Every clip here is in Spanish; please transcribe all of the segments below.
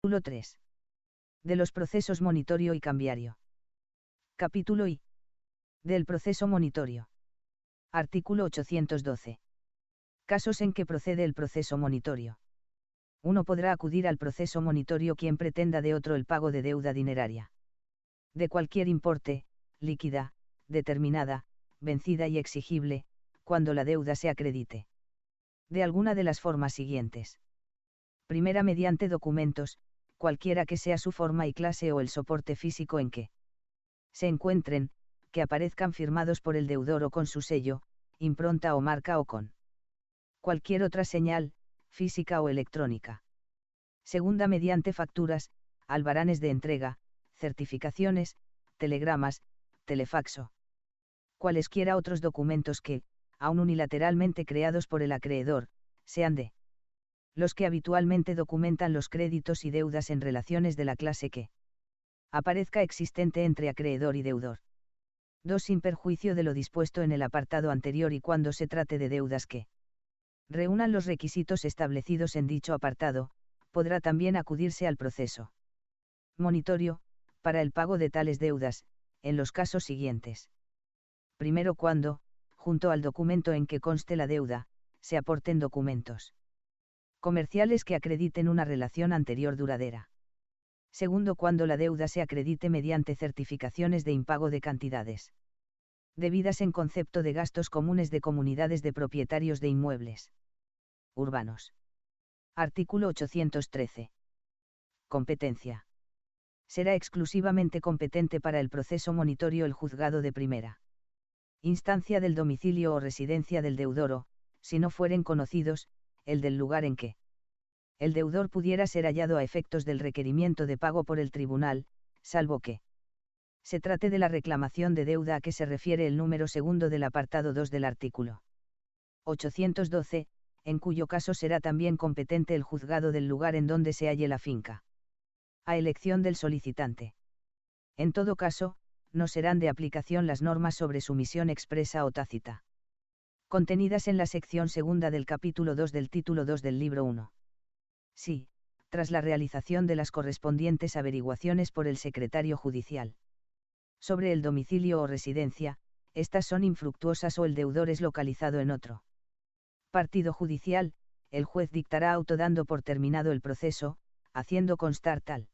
Capítulo 3. De los procesos monitorio y cambiario. Capítulo I. Del proceso monitorio. Artículo 812. Casos en que procede el proceso monitorio. 1. Podrá acudir al proceso monitorio quien pretenda de otro el pago de deuda dineraria. De cualquier importe, líquida, determinada, vencida y exigible, cuando la deuda se acredite. De alguna de las formas siguientes. Primera, mediante documentos, cualquiera que sea su forma y clase o el soporte físico en que se encuentren, que aparezcan firmados por el deudor o con su sello, impronta o marca o con cualquier otra señal, física o electrónica. Segunda, mediante facturas, albaranes de entrega, certificaciones, telegramas, telefaxo. Cualesquiera otros documentos que, aun unilateralmente creados por el acreedor, sean de los que habitualmente documentan los créditos y deudas en relaciones de la clase que aparezca existente entre acreedor y deudor. 2. Sin perjuicio de lo dispuesto en el apartado anterior y cuando se trate de deudas que reúnan los requisitos establecidos en dicho apartado, podrá también acudirse al proceso monitorio, para el pago de tales deudas, en los casos siguientes. Primero, cuando, junto al documento en que conste la deuda, se aporten documentos comerciales que acrediten una relación anterior duradera. Segundo, cuando la deuda se acredite mediante certificaciones de impago de cantidades debidas en concepto de gastos comunes de comunidades de propietarios de inmuebles urbanos. Artículo 813. Competencia. Será exclusivamente competente para el proceso monitorio el juzgado de primera instancia del domicilio o residencia del deudor o, si no fueren conocidos, el del lugar en que el deudor pudiera ser hallado a efectos del requerimiento de pago por el tribunal, salvo que se trate de la reclamación de deuda a que se refiere el número segundo del apartado 2 del artículo 812, en cuyo caso será también competente el juzgado del lugar en donde se halle la finca, a elección del solicitante. En todo caso, no serán de aplicación las normas sobre sumisión expresa o tácita contenidas en la sección segunda del capítulo 2 del título 2 del libro 1. Sí, tras la realización de las correspondientes averiguaciones por el secretario judicial sobre el domicilio o residencia, estas son infructuosas o el deudor es localizado en otro partido judicial, el juez dictará auto dando por terminado el proceso, haciendo constar tal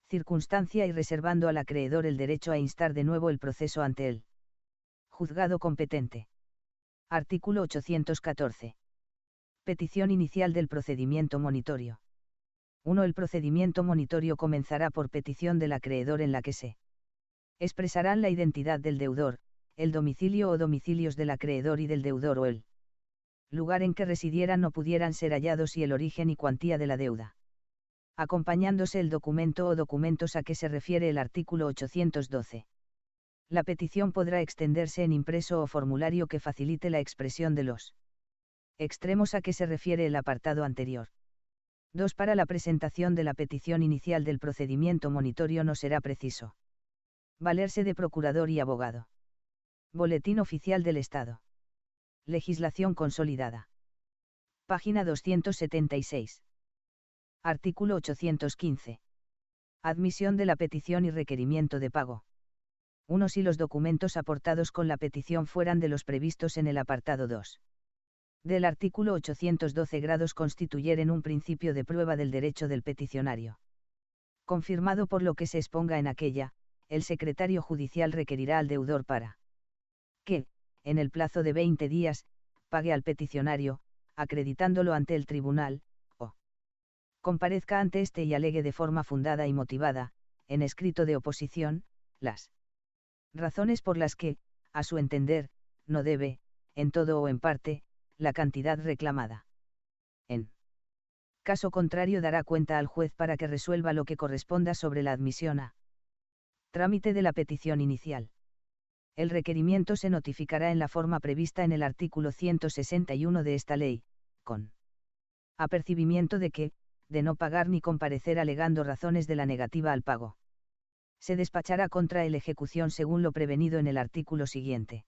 circunstancia y reservando al acreedor el derecho a instar de nuevo el proceso ante el juzgado competente. Artículo 814. Petición inicial del procedimiento monitorio. 1. El procedimiento monitorio comenzará por petición del acreedor en la que se expresarán la identidad del deudor, el domicilio o domicilios del acreedor y del deudor o el lugar en que residieran o pudieran ser hallados y el origen y cuantía de la deuda, acompañándose el documento o documentos a que se refiere el artículo 812. La petición podrá extenderse en impreso o formulario que facilite la expresión de los extremos a que se refiere el apartado anterior. 2. Para la presentación de la petición inicial del procedimiento monitorio no será preciso valerse de procurador y abogado. Boletín Oficial del Estado. Legislación consolidada. Página 276. Artículo 815. Admisión de la petición y requerimiento de pago. 1. Si los documentos aportados con la petición fueran de los previstos en el apartado 2 del artículo 812 grados constituyeren un principio de prueba del derecho del peticionario, confirmado por lo que se exponga en aquella, el secretario judicial requerirá al deudor para que, en el plazo de 20 días, pague al peticionario, acreditándolo ante el tribunal, o comparezca ante éste y alegue de forma fundada y motivada, en escrito de oposición, las razones por las que, a su entender, no debe, en todo o en parte, la cantidad reclamada. En caso contrario dará cuenta al juez para que resuelva lo que corresponda sobre la admisión a trámite de la petición inicial. El requerimiento se notificará en la forma prevista en el artículo 161 de esta ley, con apercibimiento de que, de no pagar ni comparecer alegando razones de la negativa al pago, se despachará contra el ejecución según lo prevenido en el artículo siguiente.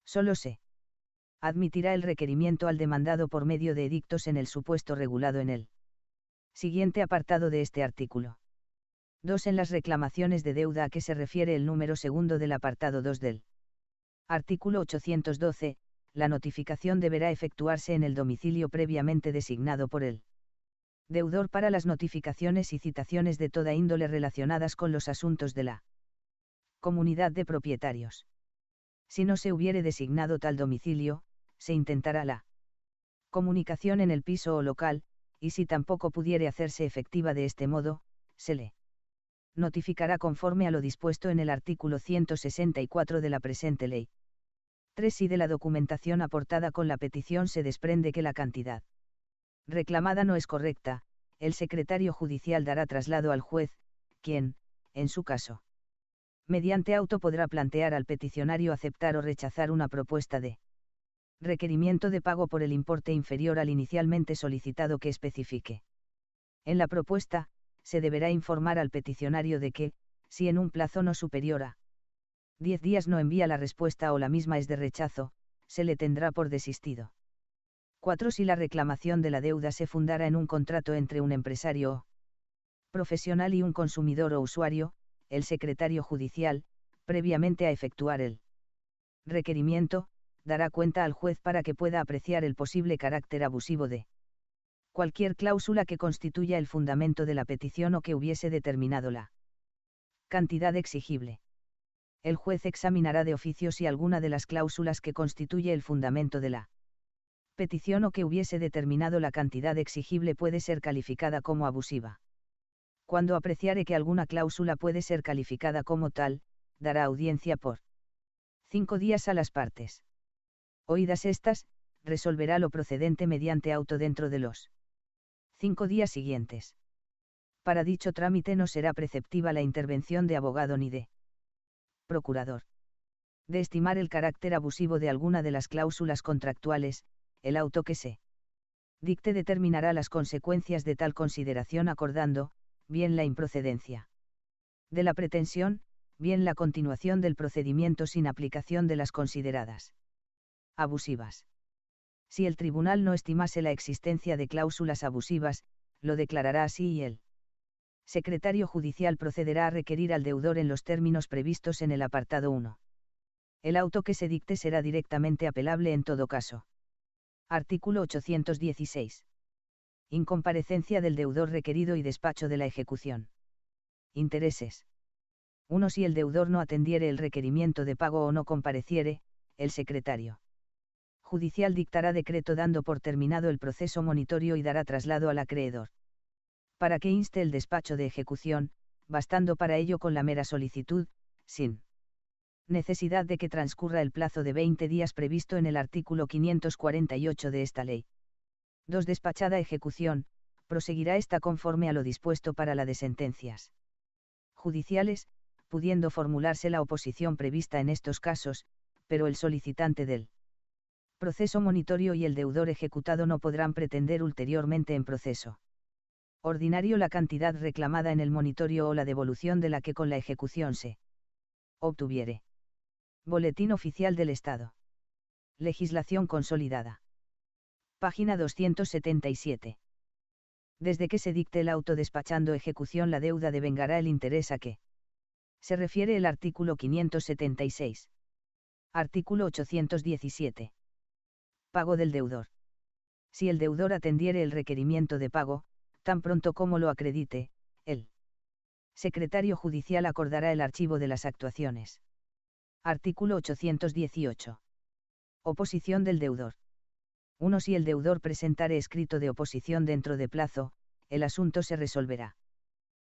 Solo se admitirá el requerimiento al demandado por medio de edictos en el supuesto regulado en el Siguiente apartado de este artículo. 2. En las reclamaciones de deuda a que se refiere el número segundo del apartado 2 del artículo 812, la notificación deberá efectuarse en el domicilio previamente designado por el deudor para las notificaciones y citaciones de toda índole relacionadas con los asuntos de la comunidad de propietarios. Si no se hubiere designado tal domicilio, se intentará la comunicación en el piso o local, y si tampoco pudiere hacerse efectiva de este modo, se le notificará conforme a lo dispuesto en el artículo 164 de la presente ley. 3. Si de la documentación aportada con la petición se desprende que la cantidad reclamada no es correcta, el secretario judicial dará traslado al juez, quien, en su caso, mediante auto podrá plantear al peticionario aceptar o rechazar una propuesta de requerimiento de pago por el importe inferior al inicialmente solicitado que especifique. En la propuesta, se deberá informar al peticionario de que, si en un plazo no superior a 10 días no envía la respuesta o la misma es de rechazo, se le tendrá por desistido. 4. Si la reclamación de la deuda se fundara en un contrato entre un empresario o profesional y un consumidor o usuario, el secretario judicial, previamente a efectuar el requerimiento, dará cuenta al juez para que pueda apreciar el posible carácter abusivo de cualquier cláusula que constituya el fundamento de la petición o que hubiese determinado la cantidad exigible. El juez examinará de oficio si alguna de las cláusulas que constituye el fundamento de la petición o que hubiese determinado la cantidad exigible puede ser calificada como abusiva. Cuando apreciare que alguna cláusula puede ser calificada como tal, dará audiencia por 5 días a las partes. Oídas estas, resolverá lo procedente mediante auto dentro de los 5 días siguientes. Para dicho trámite no será preceptiva la intervención de abogado ni de procurador. De estimar el carácter abusivo de alguna de las cláusulas contractuales, el auto que se dicte determinará las consecuencias de tal consideración acordando, bien la improcedencia de la pretensión, bien la continuación del procedimiento sin aplicación de las consideradas abusivas. Si el tribunal no estimase la existencia de cláusulas abusivas, lo declarará así y el secretario judicial procederá a requerir al deudor en los términos previstos en el apartado 1. El auto que se dicte será directamente apelable en todo caso. Artículo 816. Incomparecencia del deudor requerido y despacho de la ejecución. Intereses. 1. Si el deudor no atendiere el requerimiento de pago o no compareciere, el secretario judicial dictará decreto dando por terminado el proceso monitorio y dará traslado al acreedor. Para que inste el despacho de ejecución, bastando para ello con la mera solicitud, sin necesidad de que transcurra el plazo de 20 días previsto en el artículo 548 de esta ley. 2. Despachada ejecución, proseguirá esta conforme a lo dispuesto para la de sentencias judiciales, pudiendo formularse la oposición prevista en estos casos, pero el solicitante del proceso monitorio y el deudor ejecutado no podrán pretender ulteriormente en proceso ordinario la cantidad reclamada en el monitorio o la devolución de la que con la ejecución se obtuviere. Boletín Oficial del Estado. Legislación consolidada. Página 277. Desde que se dicte el auto despachando ejecución la deuda devengará el interés a que se refiere el artículo 576. Artículo 817. Pago del deudor. Si el deudor atendiere el requerimiento de pago, tan pronto como lo acredite, el secretario judicial acordará el archivo de las actuaciones. Artículo 818. Oposición del deudor. 1. Si el deudor presentare escrito de oposición dentro de plazo, el asunto se resolverá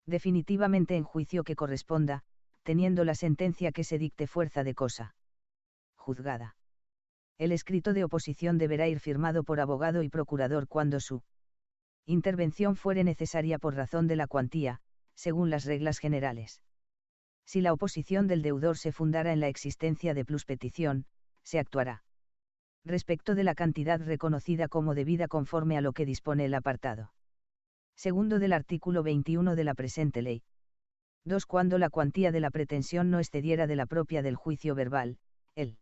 definitivamente en juicio que corresponda, teniendo la sentencia que se dicte fuerza de cosa juzgada. El escrito de oposición deberá ir firmado por abogado y procurador cuando su intervención fuere necesaria por razón de la cuantía, según las reglas generales. Si la oposición del deudor se fundara en la existencia de pluspetición, se actuará respecto de la cantidad reconocida como debida conforme a lo que dispone el apartado segundo del artículo 21 de la presente ley. 2. Cuando la cuantía de la pretensión no excediera de la propia del juicio verbal, el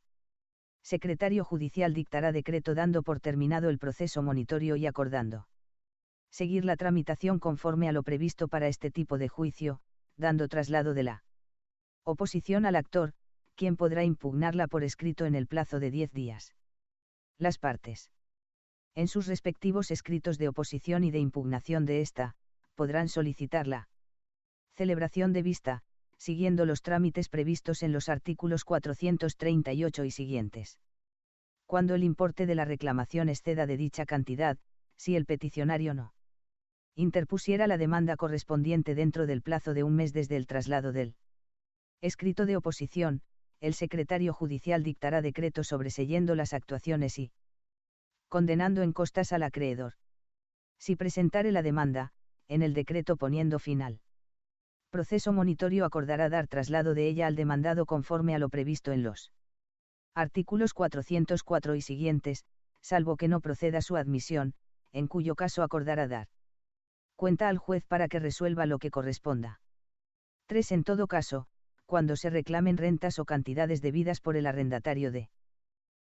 secretario judicial dictará decreto dando por terminado el proceso monitorio y acordando Seguir la tramitación conforme a lo previsto para este tipo de juicio, dando traslado de la oposición al actor, quien podrá impugnarla por escrito en el plazo de 10 días. Las partes, en sus respectivos escritos de oposición y de impugnación de esta, podrán solicitar la celebración de vista, siguiendo los trámites previstos en los artículos 438 y siguientes. Cuando el importe de la reclamación exceda de dicha cantidad, si el peticionario no interpusiera la demanda correspondiente dentro del plazo de un mes desde el traslado del escrito de oposición, el secretario judicial dictará decreto sobreseyendo las actuaciones y condenando en costas al acreedor. Si presentare la demanda, en el decreto poniendo final proceso monitorio acordará dar traslado de ella al demandado conforme a lo previsto en los artículos 404 y siguientes, salvo que no proceda su admisión, en cuyo caso acordará dar cuenta al juez para que resuelva lo que corresponda. 3. En todo caso, cuando se reclamen rentas o cantidades debidas por el arrendatario de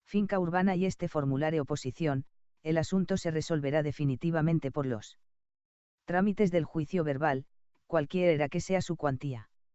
finca urbana y este formulare oposición, el asunto se resolverá definitivamente por los trámites del juicio verbal, cualquiera que sea su cuantía.